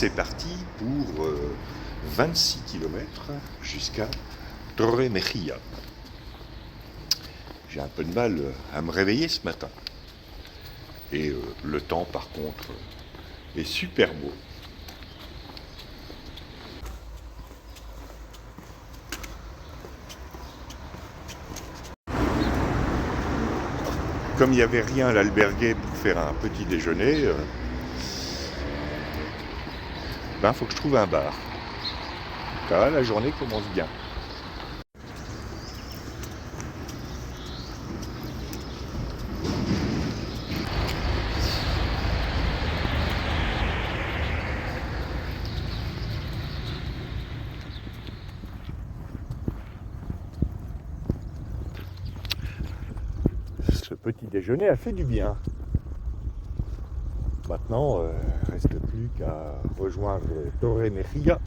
c'est parti pour 26 km jusqu'à Torre Mejilla. J'ai un peu de mal à me réveiller ce matin. Et le temps par contre est super beau. Comme il n'y avait rien à l'alberguer pour faire un petit déjeuner, faut que je trouve un bar. Car la journée commence bien. Ce petit déjeuner a fait du bien. Maintenant, il ne reste plus qu'à rejoindre Torre Mejilla.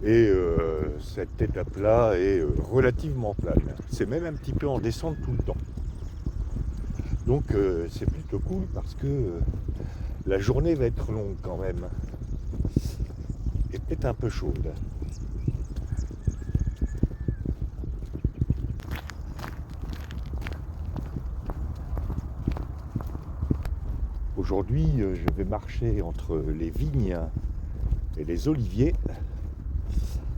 Et cette étape-là est relativement plane. C'est même un petit peu en descente tout le temps. Donc c'est plutôt cool parce que la journée va être longue quand même. Et peut-être un peu chaude. Aujourd'hui, je vais marcher entre les vignes et les oliviers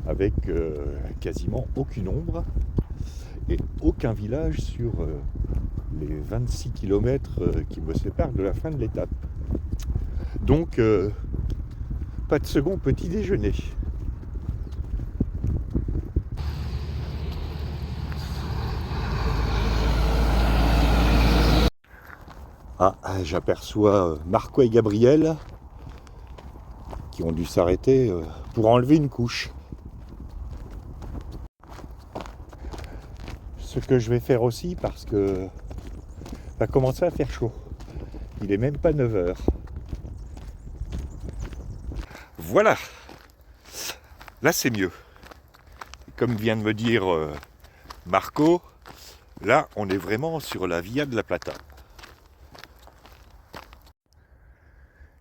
avec quasiment aucune ombre et aucun village sur les 26 km qui me séparent de la fin de l'étape. Donc, pas de second petit déjeuner. J'aperçois Marco et Gabriel qui ont dû s'arrêter pour enlever une couche. Ce que je vais faire aussi parce que va commencer à faire chaud. Il est même pas 9h. Voilà. Là c'est mieux. Comme vient de me dire Marco, là on est vraiment sur la Via de la Plata.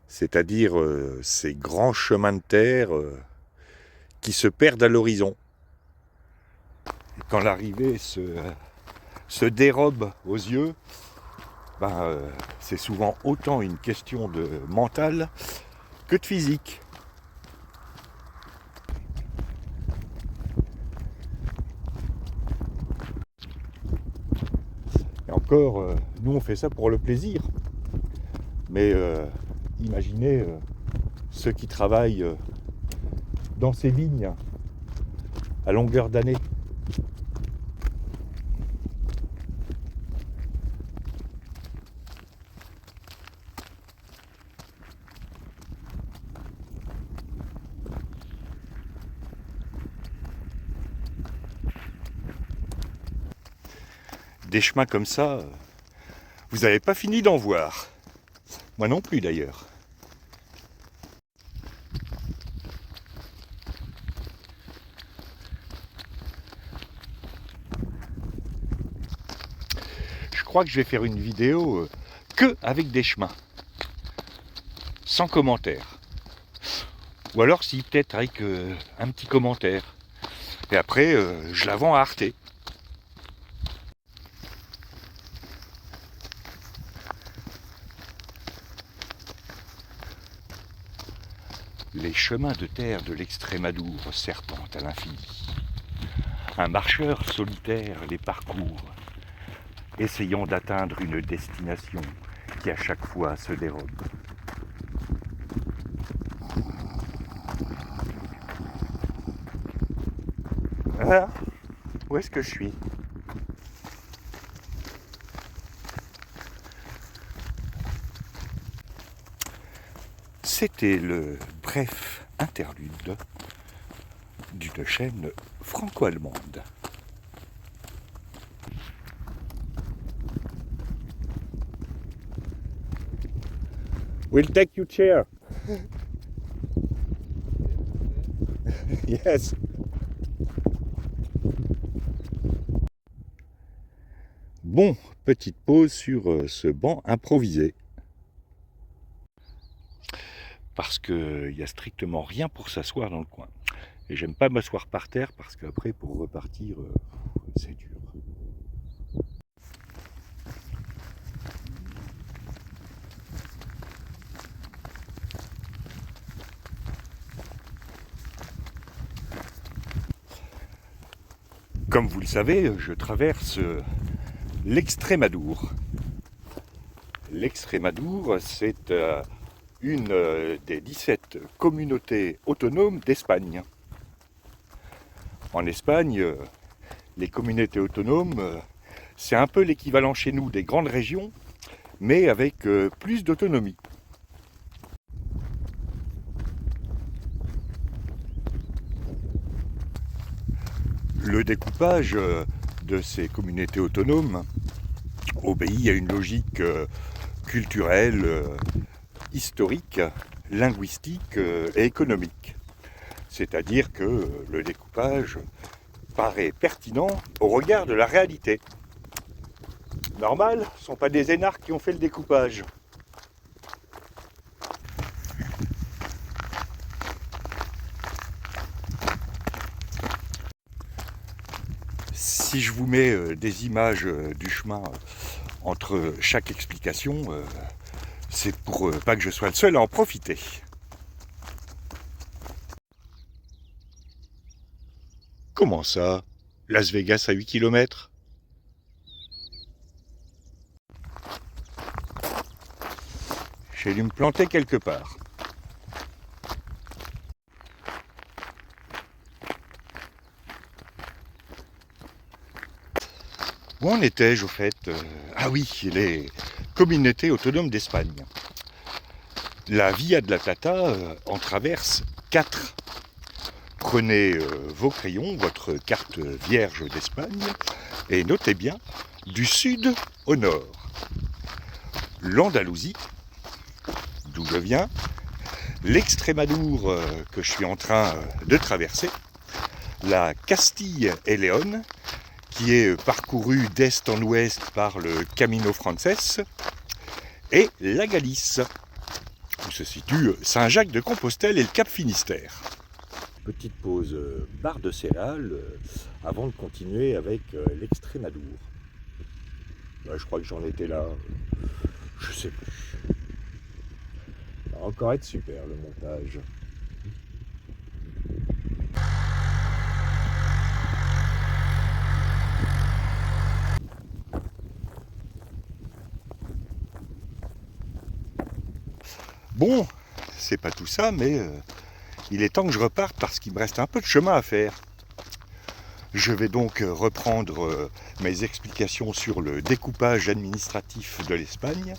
C'est-à-dire ces grands chemins de terre qui se perdent à l'horizon. Et quand l'arrivée se dérobe aux yeux, c'est souvent autant une question de mental que de physique. Et encore, nous on fait ça pour le plaisir. Mais imaginez ceux qui travaillent dans ces vignes à longueur d'année. Des chemins comme ça, vous n'avez pas fini d'en voir. Moi non plus d'ailleurs. Je crois que je vais faire une vidéo que avec des chemins. Sans commentaire. Ou alors si peut-être avec un petit commentaire. Et après, je la vends à Arte. Les chemins de terre de l'Extrémadour serpentent à l'infini. Un marcheur solitaire les parcourt, essayant d'atteindre une destination qui à chaque fois se dérobe. Ah, où est-ce que je suis ? C'était le bref interlude d'une chaîne franco-allemande. We'll take your chair. Yes. Bon, petite pause sur ce banc improvisé. parce qu'il n'y a strictement rien pour s'asseoir dans le coin. Et j'aime pas m'asseoir par terre parce qu'après pour repartir, c'est dur. Comme vous le savez, je traverse l'Extrémadour. L'Extrémadour, c'est une des 17 communautés autonomes d'Espagne. En Espagne, les communautés autonomes, c'est un peu l'équivalent chez nous des grandes régions, mais avec plus d'autonomie. Le découpage de ces communautés autonomes obéit à une logique culturelle, historique, linguistique et économique. C'est-à-dire que le découpage paraît pertinent au regard de la réalité. Normal, ce ne sont pas des énarques qui ont fait le découpage. Si je vous mets des images du chemin entre chaque explication, c'est pour pas que je sois le seul à en profiter. Comment ça? Las Vegas à 8 km? J'ai dû me planter quelque part. Où en étais-je au fait? Ah oui, les communautés autonomes d'Espagne. La Via de la Plata en traverse 4. Prenez vos crayons, votre carte vierge d'Espagne, et notez bien, du sud au nord. L'Andalousie, d'où je viens, l'Extrémadour que je suis en train de traverser, la Castille et Léon, qui est parcourue d'est en ouest par le Camino Frances, et la Galice, où se situe Saint-Jacques-de-Compostelle et le Cap Finistère. Petite pause barre de céréales avant de continuer avec l'Extrémadour. Je crois que j'en étais là, je sais plus. Ça va encore être super le montage. Bon, c'est pas tout ça, mais il est temps que je reparte parce qu'il me reste un peu de chemin à faire. Je vais donc reprendre mes explications sur le découpage administratif de l'Espagne.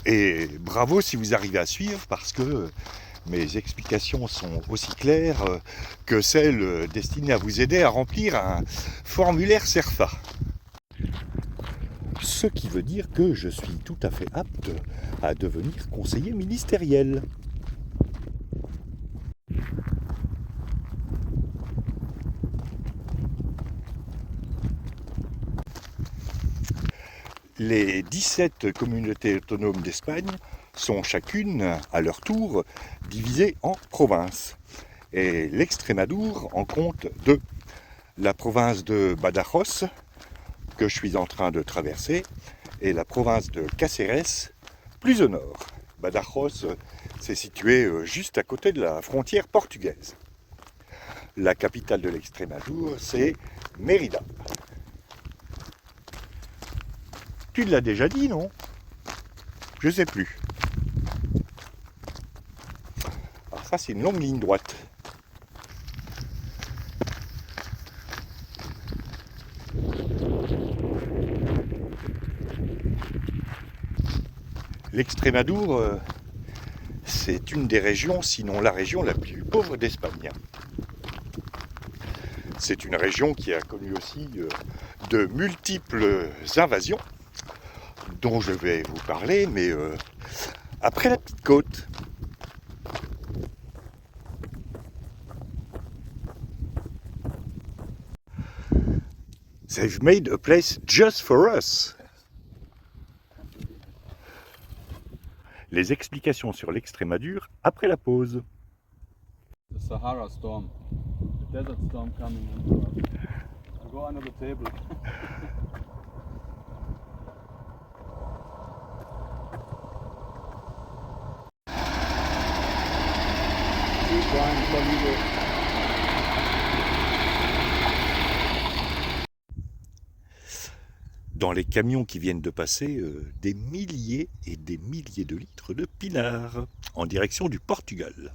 Et bravo si vous arrivez à suivre parce que mes explications sont aussi claires que celles destinées à vous aider à remplir un formulaire CERFA. Ce qui veut dire que je suis tout à fait apte à devenir conseiller ministériel. Les 17 communautés autonomes d'Espagne sont chacune, à leur tour, divisées en provinces. Et l'Extrémadour en compte 2. La province de Badajoz, que je suis en train de traverser, et la province de Cáceres, plus au nord. Badajoz, c'est situé juste à côté de la frontière portugaise. La capitale de l'Extrémadour, c'est Mérida. Tu l'as déjà dit, non? Je sais plus. Alors ça, c'est une longue ligne droite. L'Extrémadour, c'est une des régions, sinon la région la plus pauvre d'Espagne. C'est une région qui a connu aussi de multiples invasions, dont je vais vous parler, mais après la petite côte. They've made a place just for us. Les explications sur l'Extrémadure après la pause. The Sahara storm, the desert storm coming. I'll go under the table. Dans les camions qui viennent de passer, des milliers et des milliers de litres de pinard en direction du Portugal.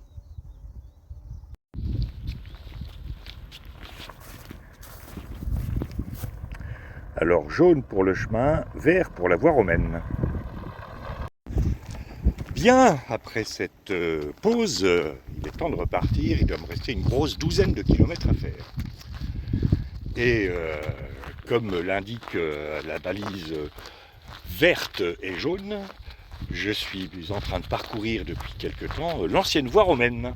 Alors jaune pour le chemin, vert pour la voie romaine. Bien, après cette pause, il est temps de repartir. Il doit me rester une grosse douzaine de kilomètres à faire. Et comme l'indique la balise verte et jaune, je suis en train de parcourir depuis quelque temps l'ancienne voie romaine.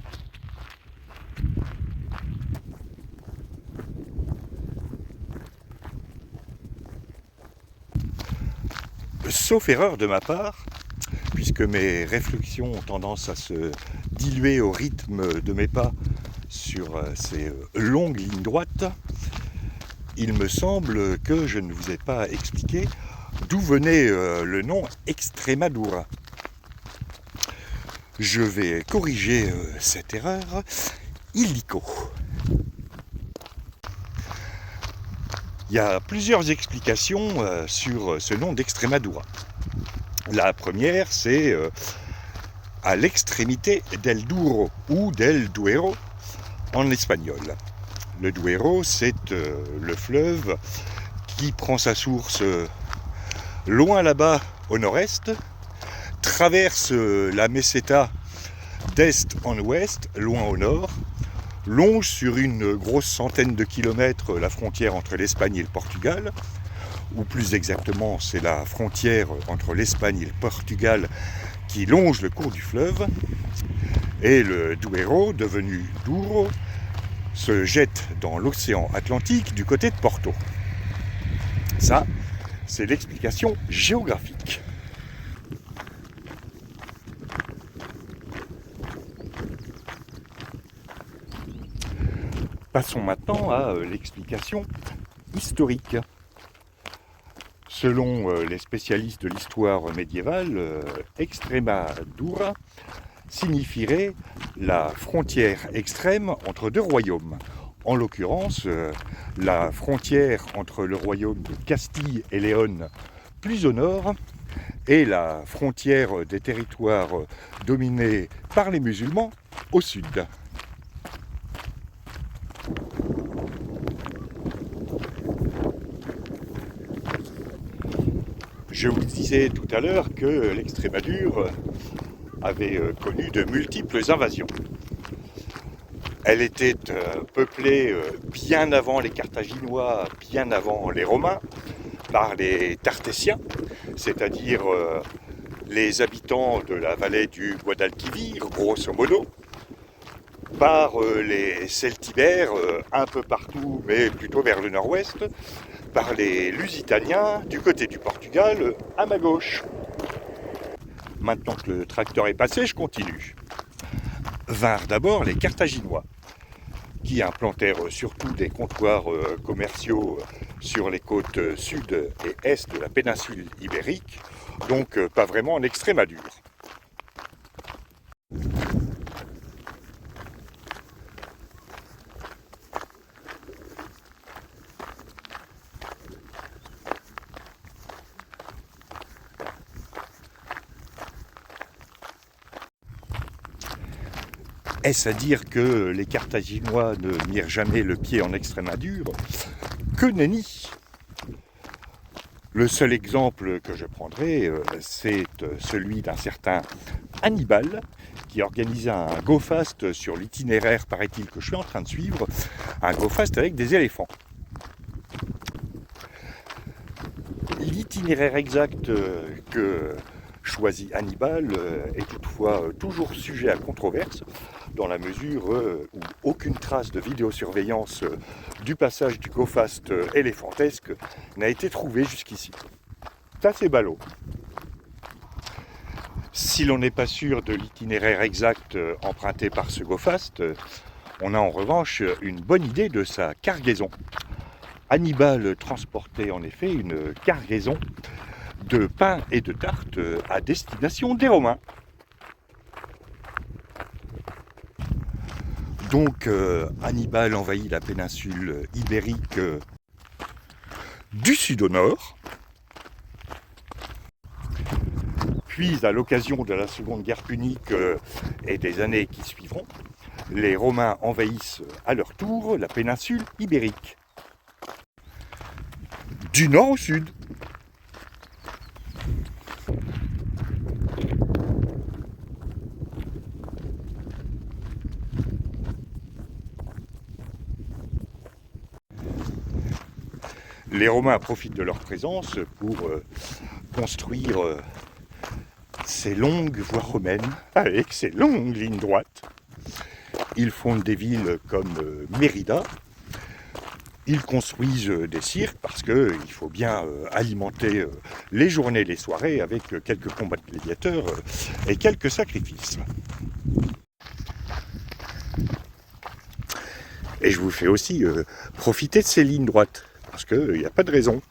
Sauf erreur de ma part, puisque mes réflexions ont tendance à se diluer au rythme de mes pas sur ces longues lignes droites, il me semble que je ne vous ai pas expliqué d'où venait le nom Extremadura. Je vais corriger cette erreur illico. Il y a plusieurs explications sur ce nom d'Extremadura. La première, c'est à l'extrémité del Douro ou del Duero en espagnol. Le Duero, c'est le fleuve qui prend sa source loin là-bas au nord-est, traverse la Meseta d'est en ouest, loin au nord, longe sur une grosse centaine de kilomètres la frontière entre l'Espagne et le Portugal, ou plus exactement c'est la frontière entre l'Espagne et le Portugal qui longe le cours du fleuve, et le Duero, devenu Douro, se jette dans l'océan Atlantique du côté de Porto. Ça, c'est l'explication géographique. Passons maintenant à l'explication historique. Selon les spécialistes de l'histoire médiévale, Extremadura signifierait la frontière extrême entre deux royaumes. En l'occurrence, la frontière entre le royaume de Castille et Léon, plus au nord, et la frontière des territoires dominés par les musulmans au sud. Je vous disais tout à l'heure que l'Extrémadure avait connu de multiples invasions. Elle était peuplée bien avant les Carthaginois, bien avant les Romains, par les Tartésiens, c'est-à-dire les habitants de la vallée du Guadalquivir, grosso modo, par les Celtibères, un peu partout, mais plutôt vers le nord-ouest, par les Lusitaniens, du côté du Portugal, à ma gauche. Maintenant que le tracteur est passé, je continue. Vinrent d'abord les Carthaginois, qui implantèrent surtout des comptoirs commerciaux sur les côtes sud et est de la péninsule ibérique, donc pas vraiment en Extrémadure. Est-ce à dire que les Carthaginois ne mirent jamais le pied en Extrémadure? Que nenni! Le seul exemple que je prendrai, c'est celui d'un certain Hannibal, qui organisa un go-fast sur l'itinéraire, paraît-il, que je suis en train de suivre, un go-fast avec des éléphants. L'itinéraire exact que choisit Hannibal est toutefois toujours sujet à controverse, dans la mesure où aucune trace de vidéosurveillance du passage du go-fast éléphantesque n'a été trouvée jusqu'ici. Ça, c'est ballot. Si l'on n'est pas sûr de l'itinéraire exact emprunté par ce GoFast, on a en revanche une bonne idée de sa cargaison. Hannibal transportait en effet une cargaison de pain et de tartes à destination des Romains. Donc Hannibal envahit la péninsule ibérique du sud au nord. Puis à l'occasion de la Seconde Guerre punique et des années qui suivront, les Romains envahissent à leur tour la péninsule ibérique. Du nord au sud. Les Romains profitent de leur présence pour construire ces longues voies romaines avec ces longues lignes droites. Ils fondent des villes comme Mérida. Ils construisent des cirques parce qu'il faut bien alimenter les journées et les soirées avec quelques combats de gladiateurs et quelques sacrifices. Et je vous fais aussi profiter de ces lignes droites parce qu'il n'y a pas de raison.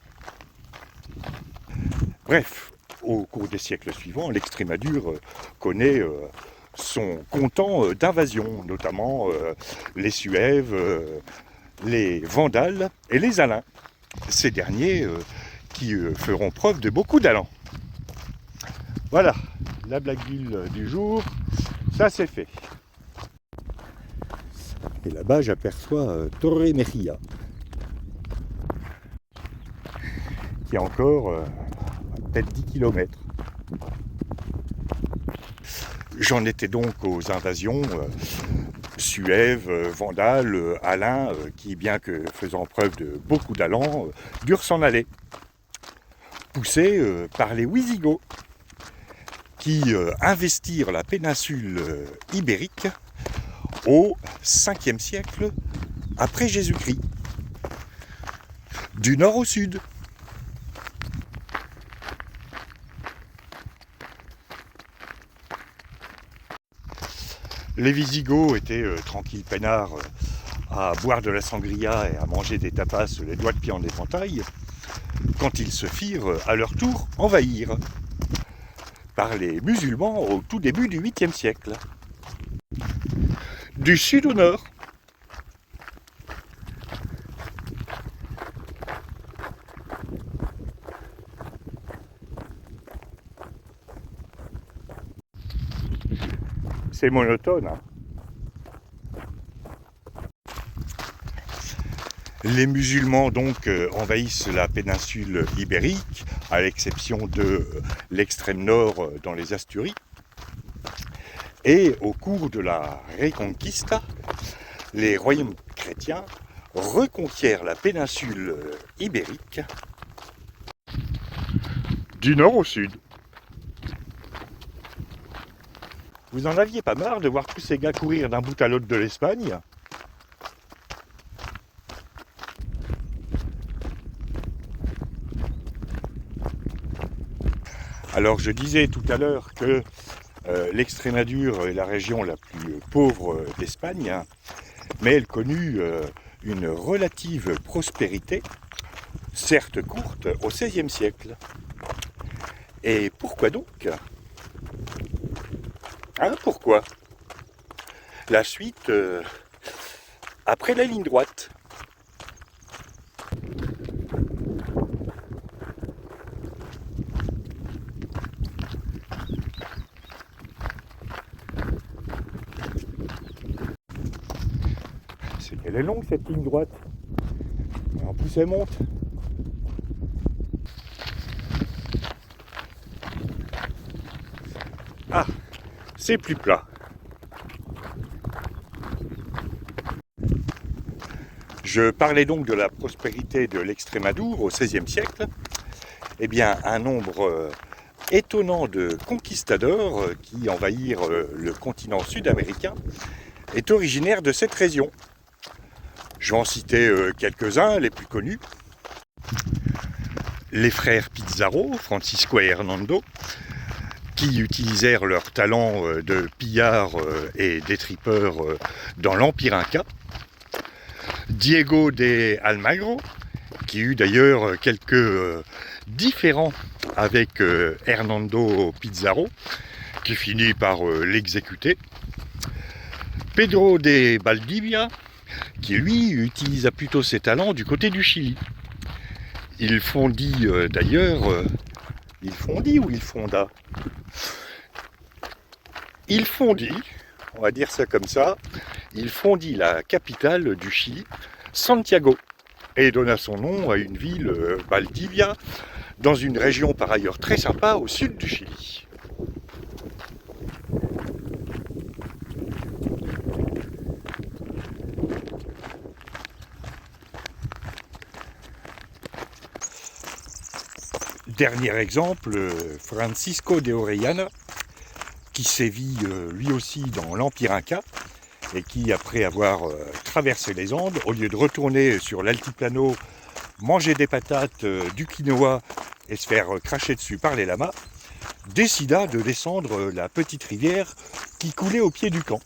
Bref, au cours des siècles suivants, l'Extrémadure connaît son comptant d'invasions, notamment les Suèves, les Vandales et les Alains. Ces derniers qui feront preuve de beaucoup d'allant. Voilà, la blaguule du jour, ça c'est fait. Et là-bas j'aperçois Torre Mejia, qui est encore peut-être 10 km. J'en étais donc aux invasions suèves, vandales, alains, qui, bien que faisant preuve de beaucoup d'allant, durent s'en aller. Poussés par les Wisigoths, qui investirent la péninsule ibérique au 5e siècle après Jésus-Christ, du nord au sud. Les Wisigoths étaient tranquilles peinards à boire de la sangria et à manger des tapas les doigts de pied en éventail, quand ils se firent à leur tour envahir par les musulmans au tout début du 8e siècle. Du sud au nord. C'est monotone, hein. Les musulmans donc envahissent la péninsule ibérique, à l'exception de l'extrême nord dans les Asturies. Et au cours de la Reconquista, les royaumes chrétiens reconquièrent la péninsule ibérique du nord au sud. Vous en aviez pas marre de voir tous ces gars courir d'un bout à l'autre de l'Espagne ? Alors je disais tout à l'heure que l'Extrémadure est la région la plus pauvre d'Espagne, mais elle connut une relative prospérité, certes courte, au XVIe siècle. Et pourquoi donc ? Hein, pourquoi ? La suite après la ligne droite. C'est qu'elle est longue cette ligne droite. En plus elle monte. Ah, c'est plus plat. Je parlais donc de la prospérité de l'Extrémadure au XVIe siècle. Eh bien, un nombre étonnant de conquistadors qui envahirent le continent sud-américain est originaire de cette région. Je vais en citer quelques-uns, les plus connus. Les frères Pizarro, Francisco et Hernando, qui utilisèrent leur talent de pillards et détripeurs dans l'Empire Inca. Diego de Almagro, qui eut d'ailleurs quelques différends avec Hernando Pizarro, qui finit par l'exécuter. Pedro de Valdivia, qui lui utilisa plutôt ses talents du côté du Chili. Il fondit d'ailleurs, il fondit ou il fonda? Il fondit, on va dire ça comme ça, il fondit la capitale du Chili, Santiago, et donna son nom à une ville, Valdivia, dans une région par ailleurs très sympa au sud du Chili. Dernier exemple, Francisco de Orellana, qui sévit lui aussi dans l'Empire Inca, et qui, après avoir traversé les Andes, au lieu de retourner sur l'altiplano, manger des patates, du quinoa et se faire cracher dessus par les lamas, décida de descendre la petite rivière qui coulait au pied du camp.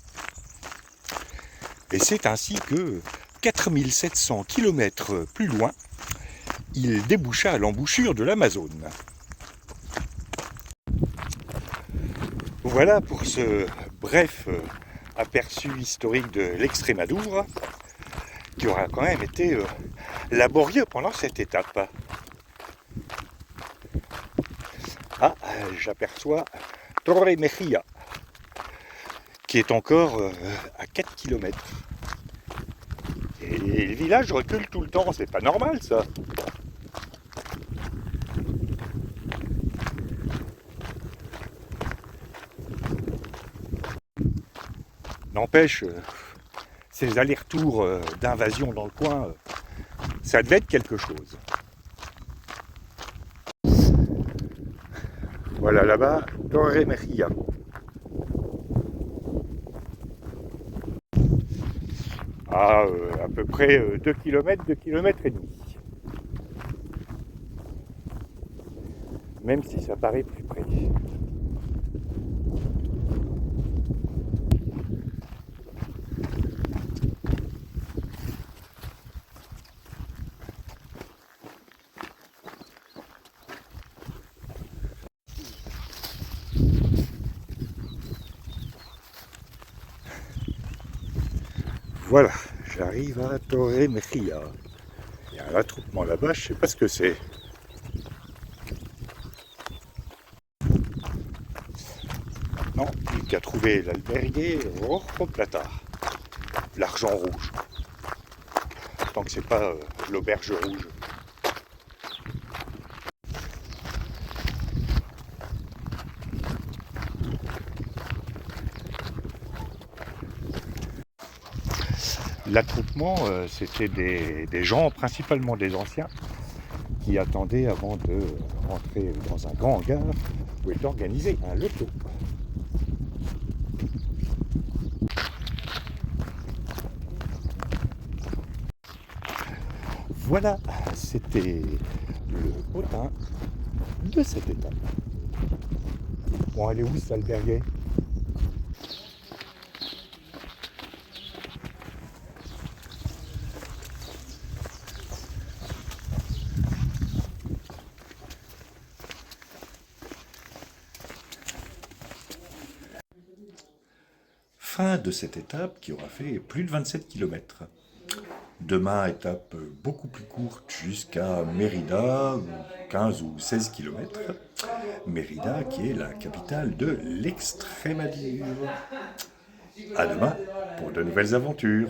Et c'est ainsi que 4700 km plus loin, il déboucha à l'embouchure de l'Amazone. Voilà pour ce bref aperçu historique de l'Extrémadure, qui aura quand même été laborieux pendant cette étape. Ah, j'aperçois Torre Mejia, qui est encore à 4 km. Et le village recule tout le temps, c'est pas normal ça. N'empêche, ces allers-retours d'invasion dans le coin, ça devait être quelque chose. Voilà là-bas, Torre Mejia. À peu près 2 km, 2 km et demi. Même si ça paraît plus près. Voilà, j'arrive à Torre Mejia. Il y a un attroupement là-bas, je ne sais pas ce que c'est. Non, il y a trouvé l'albergue Rojo Plata, l'argent rouge. Tant que c'est pas l'auberge rouge. L'attroupement, c'était des gens, principalement des anciens, qui attendaient avant de rentrer dans un grand hangar où est organisé un loto. Voilà, c'était le potin de cette étape. Bon, elle est où cette albergue ? Fin de cette étape qui aura fait plus de 27 km. Demain, étape beaucoup plus courte jusqu'à Mérida, 15 ou 16 km. Mérida qui est la capitale de l'Extrémadure. À demain pour de nouvelles aventures.